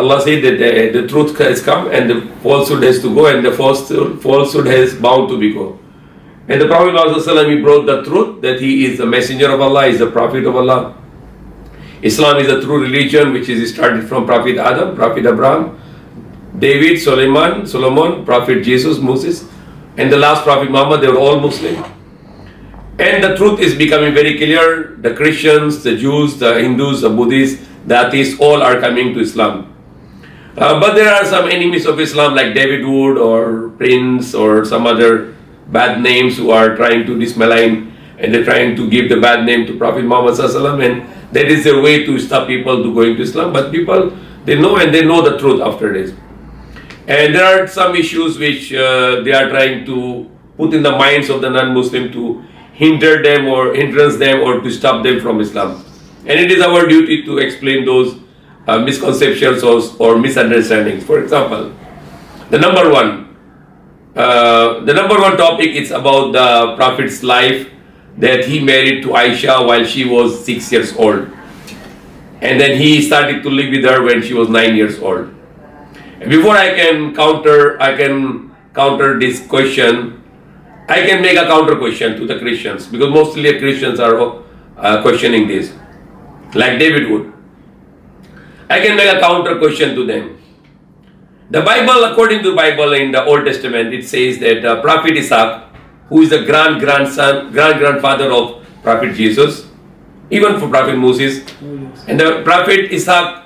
Allah said that the truth has come and the falsehood has to go, and the falsehood has bound to be go. And the Prophet ﷺ, he brought the truth that he is the messenger of Allah, is the prophet of Allah. Islam is a true religion which is started from Prophet Adam, Prophet Abraham, David, Solomon, Prophet Jesus, Moses, and the last Prophet Muhammad. They were all Muslim. And the truth is becoming very clear. The Christians, the Jews, the Hindus, the Buddhists, the atheists, all are coming to Islam. But there are some enemies of Islam like David Wood or Prince or some other bad names who are trying to dismalign, and they're trying to give the bad name to Prophet Muhammad ﷺ, and that is their way to stop people to going to Islam. But people, they know, and they know the truth after this. And there are some issues which they are trying to put in the minds of the non-Muslim to hinder them or hindrance them or to stop them from Islam. And it is our duty to explain those misconceptions or misunderstandings. For example, the number one topic is about the Prophet's life, that he married to Aisha while she was 6 years old, and then he started to live with her when she was 9 years old. And before I can counter this question, I can make a counter question to the Christians, because mostly Christians are questioning this, like David Wood. I can make a counter question to them. The Bible, according to the Bible in the Old Testament, it says that Prophet Isaac, who is the grandfather of Prophet Jesus, even for Prophet Moses, and the Prophet Isaac,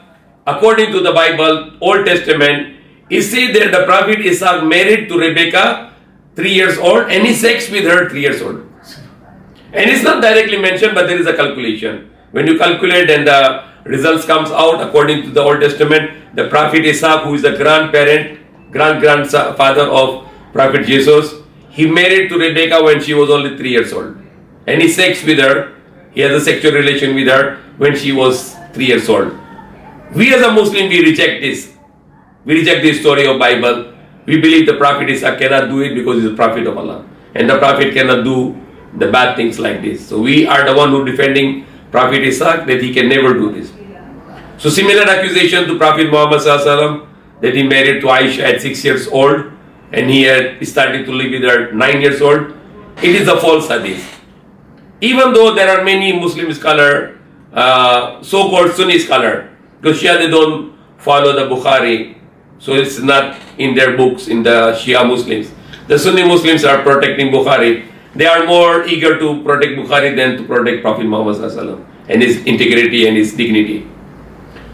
according to the Bible, Old Testament, it says that the Prophet Isaac married to Rebecca, 3 years old, and he sex with her 3 years old. And it's not directly mentioned, but there is a calculation. When you calculate, then the results comes out according to the Old Testament. The Prophet Isaac, who is the grandfather of Prophet Jesus, he married to Rebecca when she was only 3 years old, and he sex with her. He has a sexual relation with her when she was 3 years old. We as a Muslim, we reject this. We reject this story of Bible. We believe the Prophet Isaac cannot do it because he is a prophet of Allah, and the Prophet cannot do the bad things like this. So we are the one who defending Prophet Isaac, that he can never do this. So similar accusation to Prophet Muhammad ﷺ, that he married to Aisha at 6 years old, and he had started to live with her 9 years old. It is a false hadith. Even though there are many Muslim scholars, so-called Sunni scholars, because Shia, they don't follow the Bukhari, so it's not in their books, in the Shia Muslims. The Sunni Muslims are protecting Bukhari. They are more eager to protect Bukhari than to protect Prophet Muhammad ﷺ and his integrity and his dignity.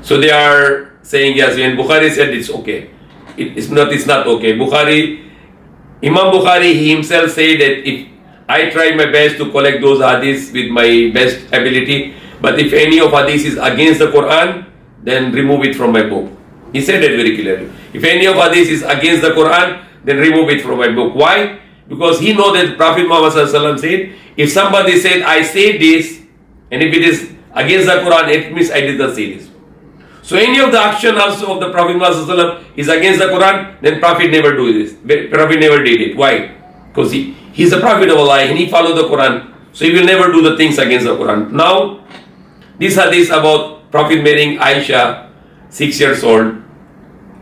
So they are saying, yes, when Bukhari said it's okay. It's not okay. Imam Bukhari, he himself said that if I try my best to collect those hadiths with my best ability, but if any of hadiths is against the Quran, then remove it from my book. He said that very clearly. If any of hadiths is against the Quran, then remove it from my book. Why? Because he knows that Prophet Muhammad ﷺ said, if somebody said, I say this, and if it is against the Quran, it means I did not say this. So any of the action also of the Prophet Muhammad ﷺ is against the Quran, then Prophet never do this. Prophet never did it. Why? Because he's a Prophet of Allah and he followed the Quran. So he will never do the things against the Quran. Now, this hadith about Prophet marrying Aisha, 6 years old,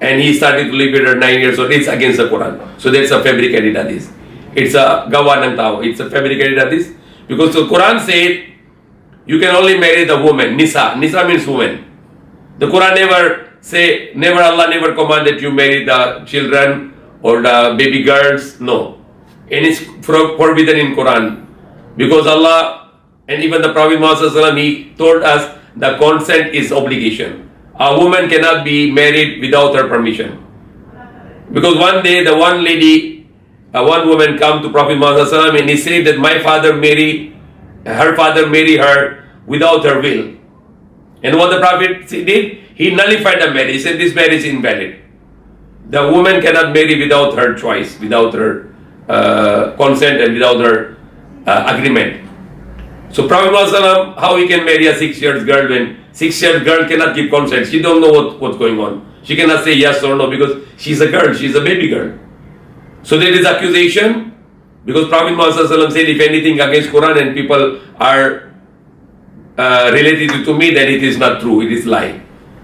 and he started to live with her 9 years old, it's against the Quran. So that's a fabricated hadith. It's a gawan and taw. It's a fabricated hadith. Because the Quran said, you can only marry the woman, Nisa. Nisa means woman. The Quran Allah never commanded you marry the children or the baby girls. No. And it's forbidden in Quran. Because Allah and even the Prophet Muhammad ﷺ, he told us the consent is obligation. A woman cannot be married without her permission. Because one day the one woman come to Prophet Muhammad ﷺ and he said that her father married her without her will. And what the Prophet did, he nullified the marriage. He said this marriage is invalid. The woman cannot marry without her choice, without her consent and without her agreement. So Prophet ﷺ, how he can marry a 6-year-old girl when 6-year-old girl cannot give consent? She don't know what's going on. She cannot say yes or no because she's a girl, she's a baby girl. So there is accusation because Prophet Muhammad ﷺ said if anything against Quran and people are related to me, then it is not true, it is lie.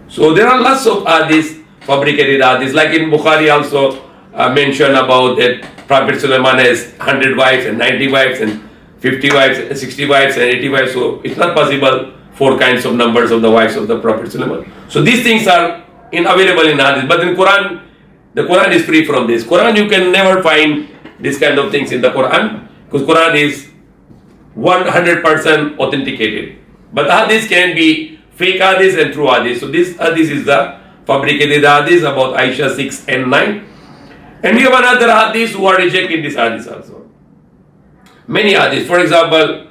So there are lots of hadiths fabricated hadiths. Like in Bukhari also mentioned about that Prophet Sulaiman has 100 wives and 90 wives and 50 wives and 60 wives and 80 wives. So it's not possible 4 kinds of numbers of the wives of the Prophet Sulaiman. So these things are available in hadith. But in Quran, the Quran is free from this. Quran, you can never find this kind of things in the Quran, because Quran is 100% authenticated. But hadith can be fake hadith and true hadith. So this hadith is the fabricated hadith about Aisha 6 and 9. And we have another hadith who are rejecting this hadith also. Many hadiths. For example,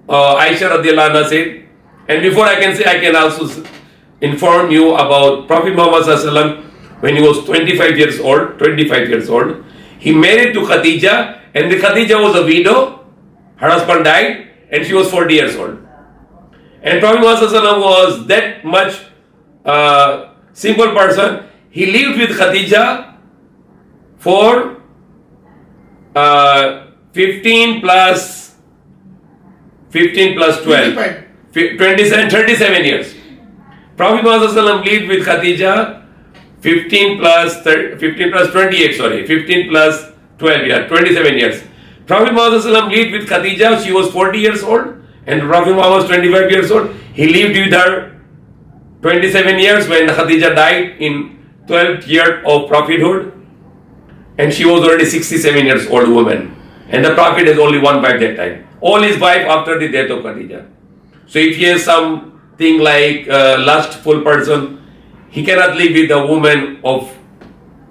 Aisha radiallahu anha said, and before I can say, I can also inform you about Prophet Muhammad sallallahu alaihi wasallam when he was 25 years old. He married to Khadija, and the Khadija was a widow. Her husband died, and she was 40 years old. And Prophet Muhammad sallallahu alaihi wasallam was that much simple person. He lived with Khadija for 15 plus 12, 37 years. Prophet Muhammad sallallahu alaihi wasallam lived with Khadija 15 plus 28, 15 plus 12 years, 27 years. Prophet Muhammad sallallahu alaihi wasallam lived with Khadija, she was 40 years old, and Prophet Muhammad was 25 years old. He lived with her 27 years when Khadija died in 12th year of prophethood, and she was already 67 years old woman. And the Prophet has only one wife that time. All his wife after the death of Khadija. So if he has something like lustful person, he cannot live with a woman of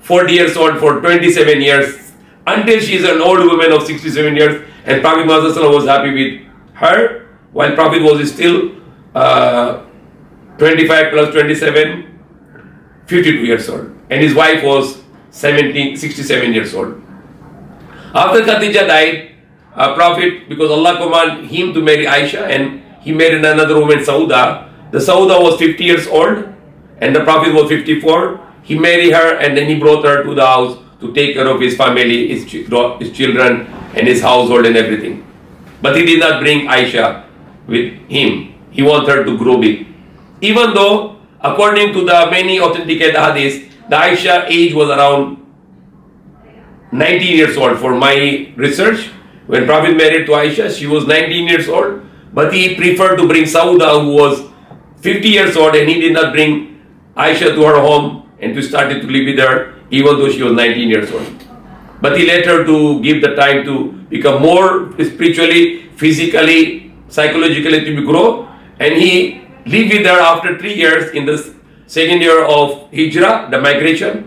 40 years old for 27 years until she is an old woman of 67 years. And Prophet Muhammad was happy with her, while Prophet was still 25 plus 27, 52 years old. And his wife was 67 years old. After Khadija died, Prophet, because Allah commanded him to marry Aisha, and he married another woman, Sauda. The Sauda was 50 years old, and the Prophet was 54. He married her, and then he brought her to the house to take care of his family, his children, and his household and everything. But he did not bring Aisha with him. He wanted her to grow big. Even though, according to the many authenticated hadiths, the Aisha age was around 19 years old. For my research, when Prophet married to Aisha, she was 19 years old, but he preferred to bring Sauda, who was 50 years old, and he did not bring Aisha to her home and to start to live with her, even though she was 19 years old. But he let her to give the time to become more spiritually, physically, psychologically to grow, and he lived with her after 3 years in the second year of Hijrah, the migration,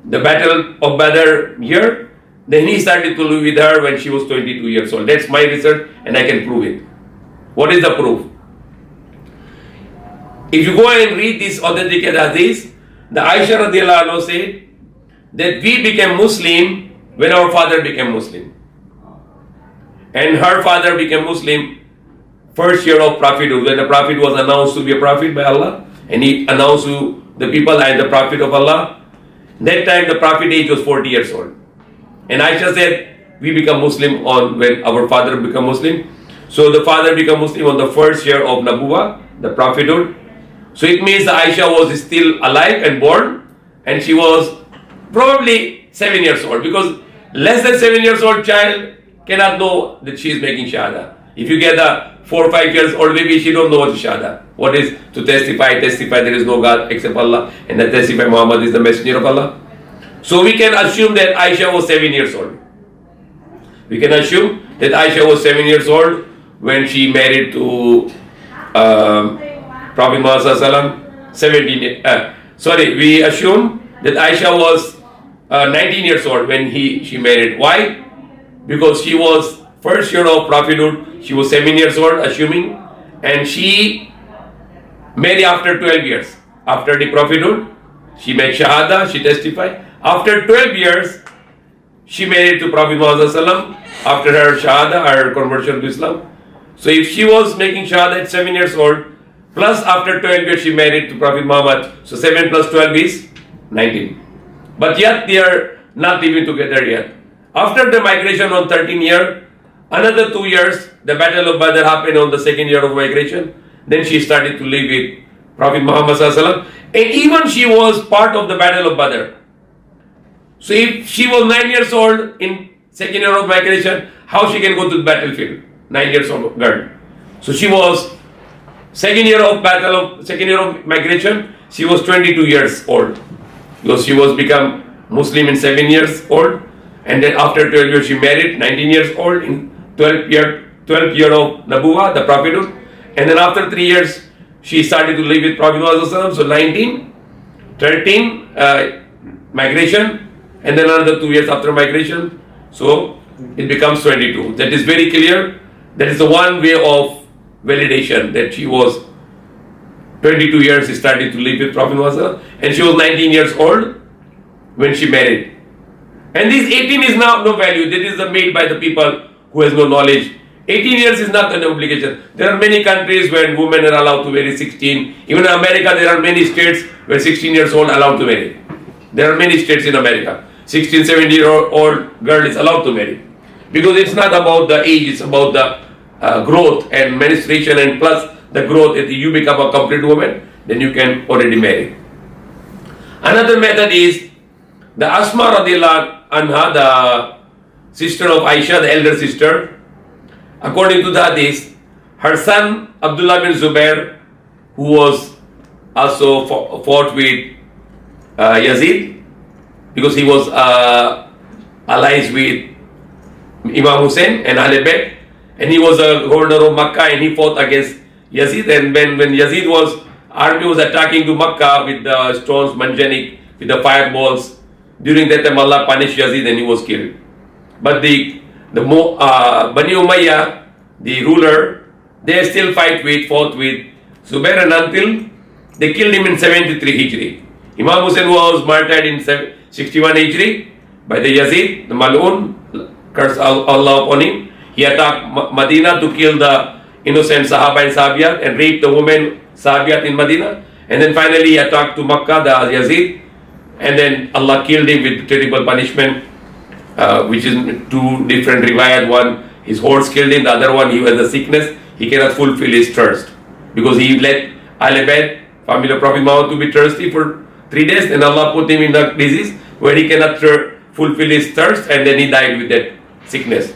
the Battle of Badr year. Then he started to live with her when she was 22 years old. That's my research, and I can prove it. What is the proof? If you go and read this authentic hadith, the Aisha radiallahu anha said that we became Muslim when our father became Muslim. And her father became Muslim first year of prophethood, when the Prophet was announced to be a prophet by Allah, and he announced to the people, I am the Prophet of Allah. That time the Prophet age was 40 years old. And Aisha said, we become Muslim on when our father became Muslim. So the father became Muslim on the first year of Nabuwah, the prophethood. So it means that Aisha was still alive and born, and she was probably 7 years old, because less than 7 years old child cannot know that she is making shahada. If you get a 4 or 5 years old baby, she don't know what is shahada. What is to testify there is no God except Allah, and that testify Muhammad is the messenger of Allah. So we can assume that Aisha was 7 years old. We can assume that Aisha was 7 years old when she married to Prophet Muhammad 17. We assume that Aisha was 19 years old when she married. Why? Because she was first year of prophethood. She was 7 years old, assuming, and she married after 12 years. After the prophethood, she made shahada, she testified. After 12 years, she married to Prophet Muhammad after her shahada, her conversion to Islam. So if she was making shahada at 7 years old, plus after 12 years she married to Prophet Muhammad, so 7 plus 12 is 19. But yet they are not living together yet. After the migration on 13 year, another 2 years, the Battle of Badr happened on the second year of migration. Then she started to live with Prophet Muhammad And even she was part of the Battle of Badr. So if she was 9 years old in second year of migration, how she can go to the battlefield? 9 years old girl. So she was second year of migration, she was 22 years old. Because she was become Muslim in 7 years old, and then after 12 years she married, 19 years old in 12th year of Nabuwa, the prophethood, and then after 3 years she started to live with Prophet Muhammad. So 19, 13 migration, and then another 2 years after migration, so it becomes 22. That is very clear. That is the one way of validation that she was 22 years she started to live with Prophet Muhammad, and she was 19 years old when she married. And this 18 is now no value. That is made by the people who has no knowledge. 18 years is not an obligation. There are many countries where women are allowed to marry 16. Even in America, there are many states where 16 years old allowed to marry. There are many states in America. 16, 17-year-old girl is allowed to marry. Because it's not about the age, it's about the growth and menstruation, and plus the growth. If you become a complete woman, then you can already marry. Another method is the Asma radiallahu anha, the sister of Aisha, the elder sister. According to the hadith, her son Abdullah bin Zubair, who was also fought with Yazid, because he was allies with Imam Hussein and Ali Beg, and he was a governor of Makkah, and he fought against Yazid. And when Yazid army was attacking to Makkah with the stones, manjanik, with the fireballs, during that time Allah punished Yazid and he was killed. But the Bani Umayyah, the ruler, they still fought with Zubair, and until they killed him in 73 Hijri. Imam Hussein was martyred in 61 Hijri by the Yazid, the Mal'un, curse Allah upon him. He attacked Medina to kill the innocent Sahaba and Sahabiyat and raped the women Sahabiyat in Medina. And then finally he attacked to Makkah, the Yazid, and then Allah killed him with terrible punishment, which is two different riwayat. One, his horse killed him, the other one, he has a sickness, he cannot fulfill his thirst. Because he let Ahl Bayt, family of Prophet Muhammad, to be thirsty for 3 days, and Allah put him in the disease where he cannot fulfill his thirst, and then he died with that sickness.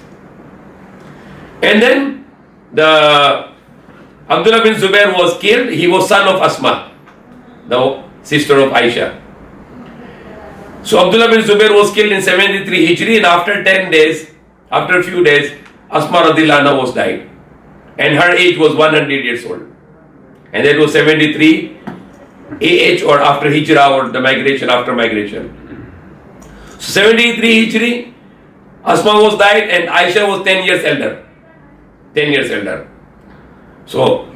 And then the Abdullah bin Zubair was killed. He was son of Asma, the sister of Aisha. So Abdullah bin Zubair was killed in 73 Hijri, and after a few days, Asma radiallahu anha was died. And her age was 100 years old. And that was 73 AH, or after Hijrah, or the migration, after migration. So 73 Hijri, Asma was died, and Aisha was 10 years elder. 10 years elder. So,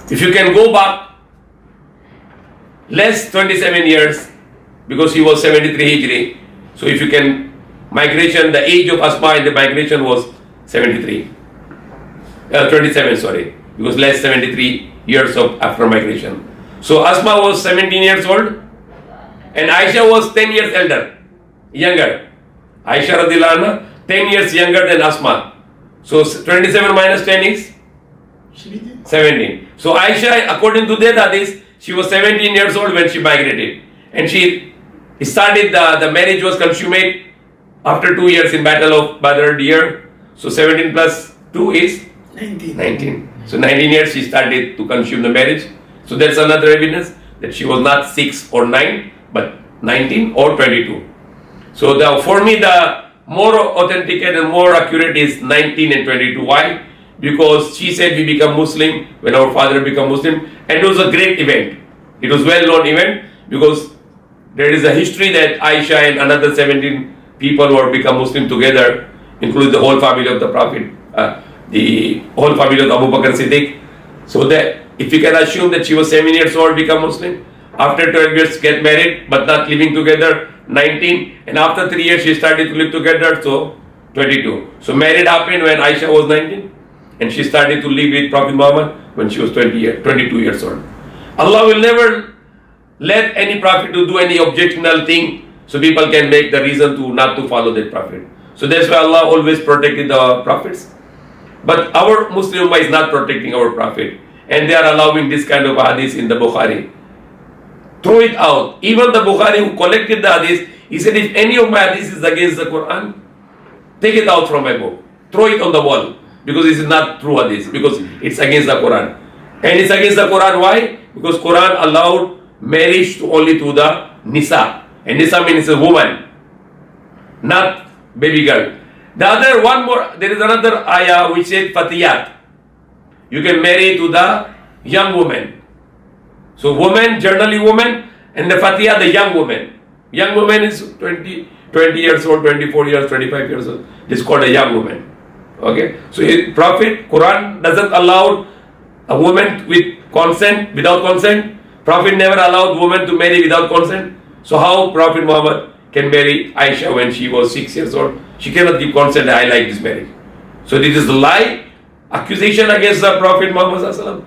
if you can go back less 27 years, because he was 73 Hijri, so if you can migration, the age of Asma in the migration was 27, sorry, because less 73 years of after migration. So Asma was 17 years old, and Aisha was 10 years younger. Aisha radiallahu anha, 10 years younger than Asma. So 27 minus 10 is 17. So Aisha, according to that hadith, she was 17 years old when she migrated, and she started the marriage was consummate after 2 years in Battle of Badr year. So 17 plus 2 is 19. So 19 years she started to consume the marriage. So that's another evidence that she was not 6 or 9, but 19 or 22. So for me, the more authentic and more accurate is 19 and 22. Why? Because she said we become Muslim when our father became Muslim, and it was a great event. It was well-known event, because there is a history that Aisha and another 17 people who become Muslim together, including the whole family of the Prophet, the whole family of Abu Bakr Siddiq. So that if you can assume that she was 7 years old, become Muslim, after 12 years get married but not living together, 19, and after 3 years she started to live together, so 22. So married happened when Aisha was 19, and she started to live with Prophet Muhammad when she was 22 years old. Allah will never let any prophet to do any objectionable thing, so people can make the reason to not to follow that prophet. So that's why Allah always protected the prophets. But our Muslim Ummah is not protecting our prophet, and they are allowing this kind of hadith in the Bukhari. Throw it out. Even the Bukhari who collected the hadith, he said, if any of my hadith is against the Quran, take it out from my book. Throw it on the wall. Because this is not true hadith. Because it's against the Quran. And it's against the Quran. Why? Because Quran allowed marriage only to the Nisa. And Nisa means a woman, not baby girl. The other one more, there is another ayah which says Fatiyat. You can marry to the young woman. So woman, generally woman, and the Fatiyat, the young woman. Young woman is 20 years old, 24 years, 25 years old. This is called a young woman. Okay. So Prophet, Quran doesn't allow a woman with consent, without consent. Prophet never allowed woman to marry without consent. So how Prophet Muhammad can marry Aisha when she was 6 years old? She cannot give consent. I like this marriage. So this is the lie, accusation against the Prophet Muhammad.